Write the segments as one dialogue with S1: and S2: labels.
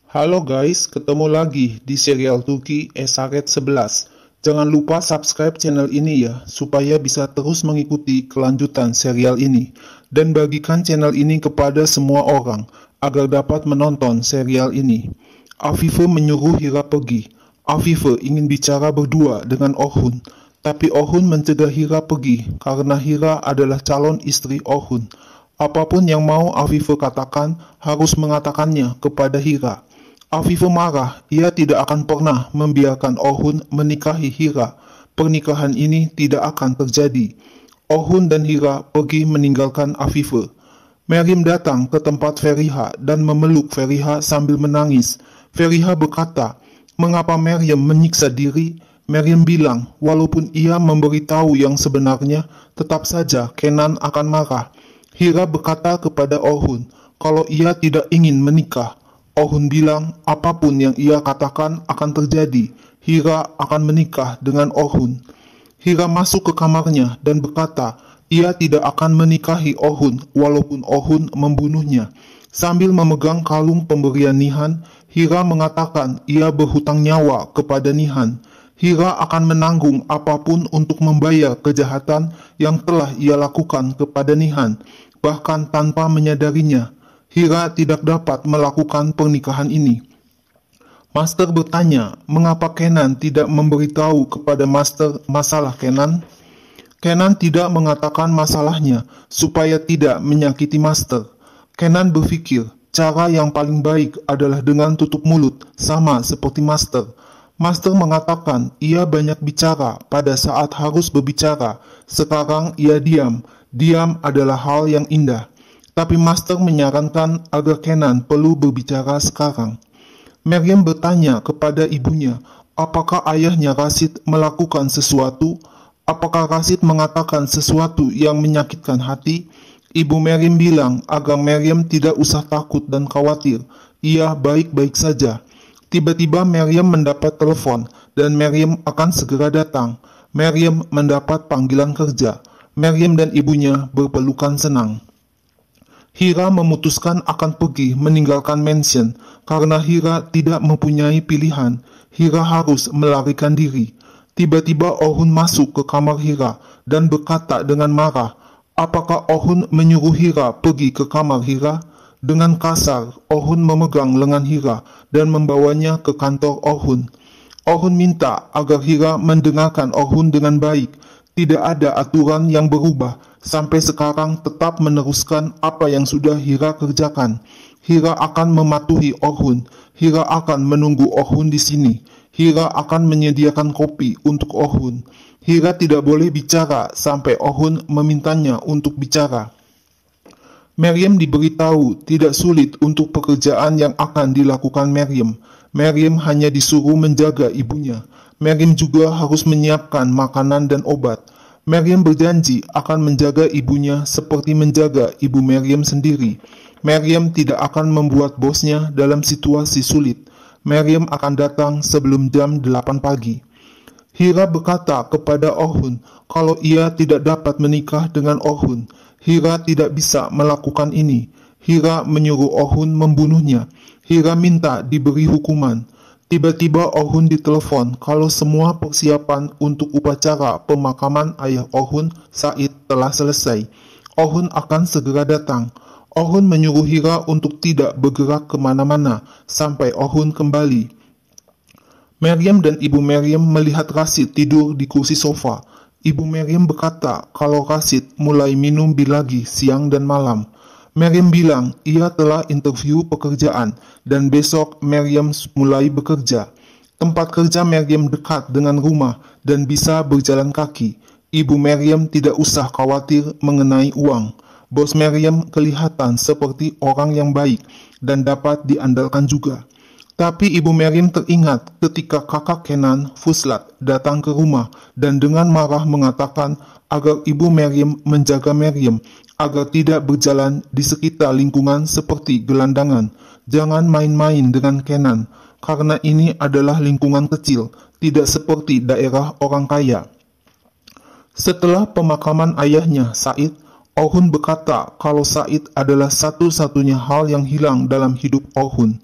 S1: Halo guys, ketemu lagi di serial Turki Esaret 11. Jangan lupa subscribe channel ini ya, supaya bisa terus mengikuti kelanjutan serial ini. Dan bagikan channel ini kepada semua orang, agar dapat menonton serial ini. Afife menyuruh Hira pergi. Afife ingin bicara berdua dengan Orhun. Tapi Orhun mencegah Hira pergi, karena Hira adalah calon istri Orhun. Apapun yang mau Afife katakan, harus mengatakannya kepada Hira. Afife marah, ia tidak akan pernah membiarkan Orhun menikahi Hira. Pernikahan ini tidak akan terjadi. Orhun dan Hira pergi meninggalkan Afife. Meryem datang ke tempat Feriha dan memeluk Feriha sambil menangis. Feriha berkata, "Mengapa Meryem menyiksa diri?" Meryem bilang, walaupun ia memberitahu yang sebenarnya, tetap saja Kenan akan marah. Hira berkata kepada Orhun, kalau ia tidak ingin menikah. Orhun bilang, apapun yang ia katakan akan terjadi. Hira akan menikah dengan Orhun. Hira masuk ke kamarnya dan berkata, ia tidak akan menikahi Orhun walaupun Orhun membunuhnya. Sambil memegang kalung pemberian Nihan, Hira mengatakan ia berhutang nyawa kepada Nihan. Hira akan menanggung apapun untuk membayar kejahatan yang telah ia lakukan kepada Nihan, bahkan tanpa menyadarinya. Hira tidak dapat melakukan pernikahan ini. Master bertanya, mengapa Kenan tidak memberitahu kepada Master masalah Kenan? Kenan tidak mengatakan masalahnya supaya tidak menyakiti Master. Kenan berpikir, cara yang paling baik adalah dengan tutup mulut, sama seperti Master. Master mengatakan ia banyak bicara pada saat harus berbicara. Sekarang ia diam. Diam adalah hal yang indah. Tapi Master menyarankan agar Kenan perlu berbicara sekarang. Meryem bertanya kepada ibunya, apakah ayahnya Rashid melakukan sesuatu? Apakah Rashid mengatakan sesuatu yang menyakitkan hati? Ibu Meryem bilang agar Meryem tidak usah takut dan khawatir. Ia baik-baik saja. Tiba-tiba Meryem mendapat telepon dan Meryem akan segera datang. Meryem mendapat panggilan kerja. Meryem dan ibunya berpelukan senang. Hira memutuskan akan pergi meninggalkan mansion karena Hira tidak mempunyai pilihan. Hira harus melarikan diri. Tiba-tiba Orhun masuk ke kamar Hira dan berkata dengan marah, apakah Orhun menyuruh Hira pergi ke kamar Hira? Dengan kasar, Orhun memegang lengan Hira dan membawanya ke kantor Orhun. Orhun minta agar Hira mendengarkan Orhun dengan baik. Tidak ada aturan yang berubah. Sampai sekarang tetap meneruskan apa yang sudah Hira kerjakan. Hira akan mematuhi Orhun. Hira akan menunggu Orhun di sini. Hira akan menyediakan kopi untuk Orhun. Hira tidak boleh bicara sampai Orhun memintanya untuk bicara. Meryem diberitahu tidak sulit untuk pekerjaan yang akan dilakukan Meryem. Meryem hanya disuruh menjaga ibunya. Meryem juga harus menyiapkan makanan dan obat. Meryem berjanji akan menjaga ibunya seperti menjaga ibu Meryem sendiri. Meryem tidak akan membuat bosnya dalam situasi sulit. Meryem akan datang sebelum jam 8 pagi. Hira berkata kepada Orhun kalau ia tidak dapat menikah dengan Orhun. Hira tidak bisa melakukan ini. Hira menyuruh Orhun membunuhnya. Hira minta diberi hukuman. Tiba-tiba Orhun ditelepon kalau semua persiapan untuk upacara pemakaman ayah Orhun, Said, telah selesai. Orhun akan segera datang. Orhun menyuruh Hira untuk tidak bergerak kemana-mana sampai Orhun kembali. Meryem dan ibu Meryem melihat Rashid tidur di kursi sofa. Ibu Meryem berkata kalau Rashid mulai minum bir lagi siang dan malam. Meryem bilang ia telah interview pekerjaan dan besok Meryem mulai bekerja. Tempat kerja Meryem dekat dengan rumah dan bisa berjalan kaki. Ibu Meryem tidak usah khawatir mengenai uang. Bos Meryem kelihatan seperti orang yang baik dan dapat diandalkan juga. Tapi ibu Meryem teringat ketika kakak Kenan, Fuslat, datang ke rumah dan dengan marah mengatakan agar ibu Meryem menjaga Meryem agar tidak berjalan di sekitar lingkungan seperti gelandangan. Jangan main-main dengan Kenan, karena ini adalah lingkungan kecil, tidak seperti daerah orang kaya. Setelah pemakaman ayahnya, Said, Orhun berkata kalau Said adalah satu-satunya hal yang hilang dalam hidup Orhun.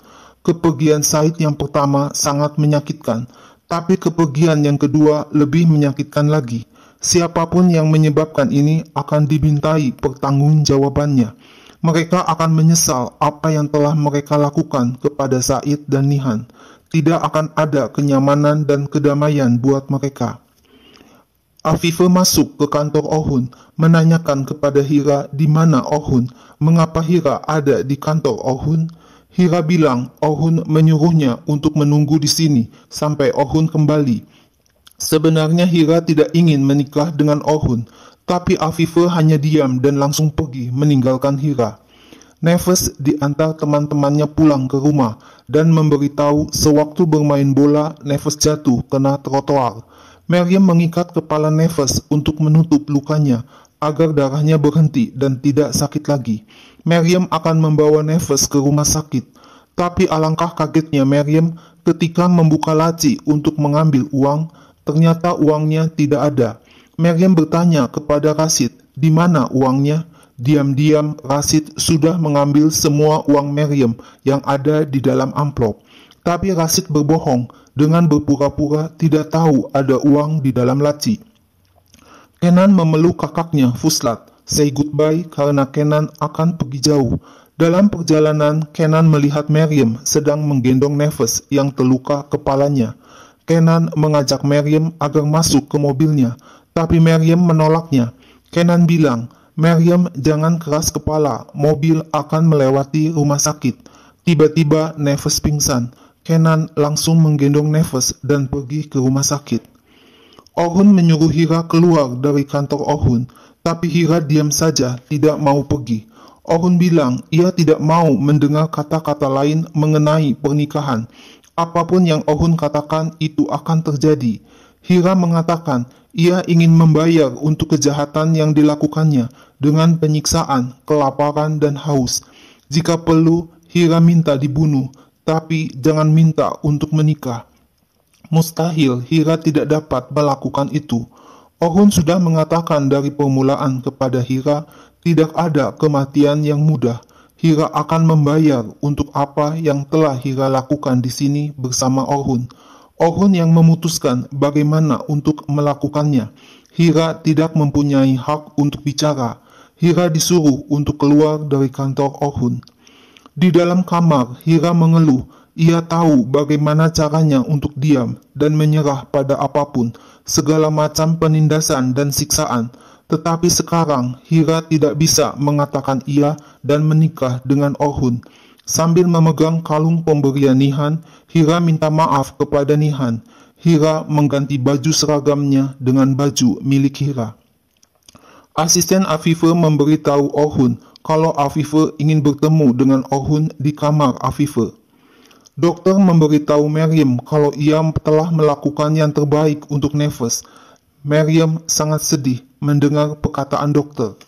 S1: Kepergian Said yang pertama sangat menyakitkan, tapi kepergian yang kedua lebih menyakitkan lagi. Siapapun yang menyebabkan ini akan dimintai pertanggungjawabannya. Mereka akan menyesal apa yang telah mereka lakukan kepada Said dan Nihan. Tidak akan ada kenyamanan dan kedamaian buat mereka. Afifah masuk ke kantor Ohun, menanyakan kepada Hira di mana Ohun, mengapa Hira ada di kantor Ohun. Hira bilang Ohun menyuruhnya untuk menunggu di sini sampai Ohun kembali. Sebenarnya Hira tidak ingin menikah dengan Ohun, tapi Afifah hanya diam dan langsung pergi meninggalkan Hira. Nefes diantar teman-temannya pulang ke rumah dan memberitahu sewaktu bermain bola Nefes jatuh kena trotoar. Maryam mengikat kepala Nefes untuk menutup lukanya agar darahnya berhenti dan tidak sakit lagi. Maryam akan membawa Nefes ke rumah sakit. Tapi alangkah kagetnya Maryam ketika membuka laci untuk mengambil uang, ternyata uangnya tidak ada. Maryam bertanya kepada Rashid, di mana uangnya? Diam-diam Rashid sudah mengambil semua uang Maryam yang ada di dalam amplop. Tapi Rashid berbohong dengan berpura-pura tidak tahu ada uang di dalam laci. Kenan memeluk kakaknya Fuslat, say goodbye karena Kenan akan pergi jauh. Dalam perjalanan, Kenan melihat Maryam sedang menggendong Nefes yang terluka kepalanya. Kenan mengajak Maryam agar masuk ke mobilnya, tapi Maryam menolaknya. Kenan bilang, Maryam jangan keras kepala, mobil akan melewati rumah sakit. Tiba-tiba Nefes pingsan. Kenan langsung menggendong Nefes dan pergi ke rumah sakit. Ohun menyuruh Hira keluar dari kantor Ohun, tapi Hira diam saja, tidak mau pergi. Ohun bilang ia tidak mau mendengar kata-kata lain mengenai pernikahan. Apapun yang Ohun katakan itu akan terjadi. Hira mengatakan ia ingin membayar untuk kejahatan yang dilakukannya dengan penyiksaan, kelaparan, dan haus. Jika perlu, Hira minta dibunuh, tapi jangan minta untuk menikah. Mustahil Hira tidak dapat melakukan itu. Ohun sudah mengatakan dari permulaan kepada Hira, tidak ada kematian yang mudah. Hira akan membayar untuk apa yang telah Hira lakukan di sini bersama Ohun. Ohun yang memutuskan bagaimana untuk melakukannya. Hira tidak mempunyai hak untuk bicara. Hira disuruh untuk keluar dari kantor Ohun. Di dalam kamar, Hira mengeluh. Ia tahu bagaimana caranya untuk diam dan menyerah pada apapun, segala macam penindasan dan siksaan. Tetapi sekarang, Hira tidak bisa mengatakan iya dan menikah dengan Ohun. Sambil memegang kalung pemberian Nihan, Hira minta maaf kepada Nihan. Hira mengganti baju seragamnya dengan baju milik Hira. Asisten Afifah memberitahu Ohun kalau Afifah ingin bertemu dengan Ohun di kamar Afifah. Dokter memberitahu Maryam kalau ia telah melakukan yang terbaik untuk Nefes. Maryam sangat sedih mendengar perkataan dokter.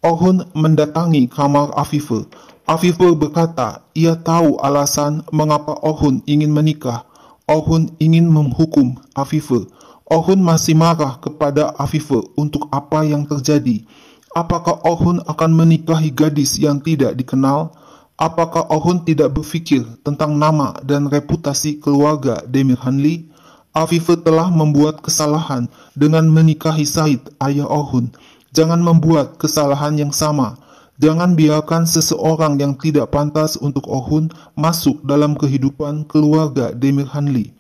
S1: Ohun mendatangi kamar Afifah. Afifah berkata ia tahu alasan mengapa Ohun ingin menikah. Ohun ingin menghukum Afifah. Ohun masih marah kepada Afifah untuk apa yang terjadi. Apakah Ohun akan menikahi gadis yang tidak dikenal? Apakah Ohun tidak berfikir tentang nama dan reputasi keluarga Demir Hanli? Afifah telah membuat kesalahan dengan menikahi Said, ayah Ohun. Jangan membuat kesalahan yang sama. Jangan biarkan seseorang yang tidak pantas untuk Ohun masuk dalam kehidupan keluarga Demir Hanli.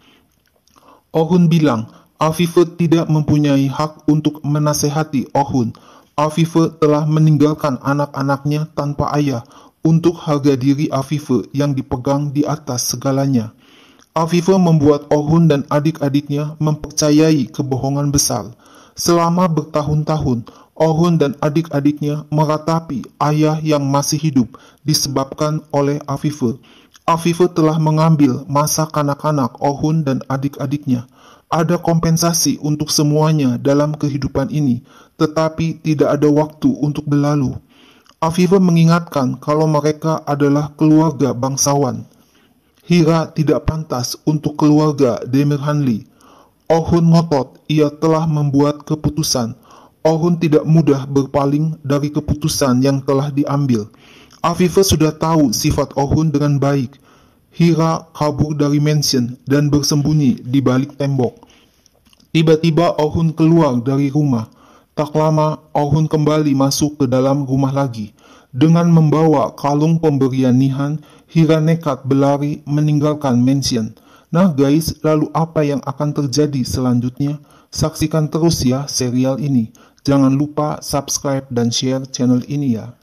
S1: Ohun bilang, Afifah tidak mempunyai hak untuk menasehati Ohun. Afifah telah meninggalkan anak-anaknya tanpa ayah untuk harga diri Afifah yang dipegang di atas segalanya. Afifah membuat Ohun dan adik-adiknya mempercayai kebohongan besar. Selama bertahun-tahun, Ohun dan adik-adiknya meratapi ayah yang masih hidup disebabkan oleh Afifah. Afifah telah mengambil masa kanak-kanak Ohun dan adik-adiknya. Ada kompensasi untuk semuanya dalam kehidupan ini, tetapi tidak ada waktu untuk berlalu. Afifah mengingatkan kalau mereka adalah keluarga bangsawan. Hira tidak pantas untuk keluarga Demir Hanli. Ohun ngotot, ia telah membuat keputusan. Ohun tidak mudah berpaling dari keputusan yang telah diambil. Afifah sudah tahu sifat Ohun dengan baik. Hira kabur dari mansion dan bersembunyi di balik tembok. Tiba-tiba Orhun keluar dari rumah. Tak lama, Orhun kembali masuk ke dalam rumah lagi. Dengan membawa kalung pemberian Nihan, Hira nekat berlari meninggalkan mansion. Nah guys, lalu apa yang akan terjadi selanjutnya? Saksikan terus ya serial ini. Jangan lupa subscribe dan share channel ini ya.